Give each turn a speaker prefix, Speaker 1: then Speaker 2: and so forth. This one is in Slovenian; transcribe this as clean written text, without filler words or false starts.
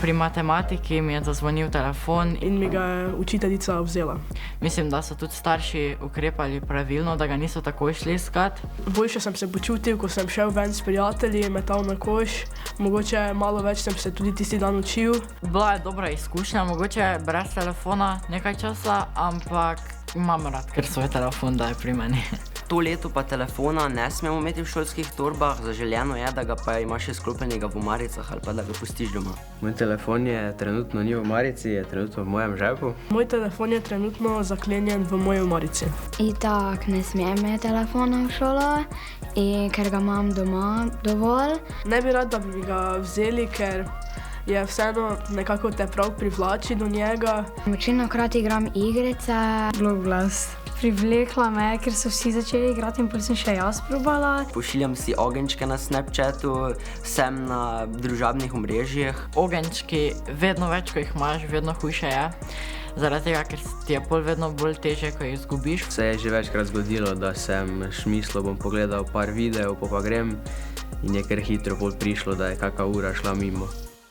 Speaker 1: Pri matematiki mi je zazvonil telefon
Speaker 2: in mi ga je učiteljica vzela.
Speaker 1: Mislim, da so tudi starši ukrepali pravilno, da ga niso takoj šli iskat.
Speaker 2: Boljše sem se počutil, ko sem šel ven s prijatelji, metal na koš. Mogoče malo več sem se tudi tisti dan učil.
Speaker 1: Bila je dobra izkušnja, mogoče brez telefona nekaj časa, ampak imam rad, ker svoj telefon da je pri meni.
Speaker 3: To leto pa telefona ne smemo imeti v šolskih torbah, zaželjeno je, da ga pa imaš sklopljenega v omaricah ali pa da ga pustiš doma.
Speaker 4: Moj telefon je trenutno ni v omarici, je trenutno v mojem žepu.
Speaker 2: Moj telefon je trenutno zaklenjen v moji omarici.
Speaker 5: Itak ne smem imeti telefona v šolo, ker ga imam doma dovolj.
Speaker 2: Ne bi rad, da bi ga vzeli, ker je vseeno nekako te prav privlači do njega.
Speaker 5: Večinokrat igram igrice.
Speaker 6: Gloglas. Privlekla me, ker so vsi začeli igrati in potem sem še jaz probala.
Speaker 3: Pošiljam si ogenjčke na Snapchatu, sem na družabnih omrežjih.
Speaker 1: Ogenjčki, vedno več, ko jih imaš, vedno hujše je. Zaradi tega, ker ti je pol vedno bolj teže, ko jih izgubiš.
Speaker 4: Se je že večkrat zgodilo, da sem šmislil, bom pogledal par videov, pa grem in je kar hitro pol prišlo, da je kaka ura šla mimo.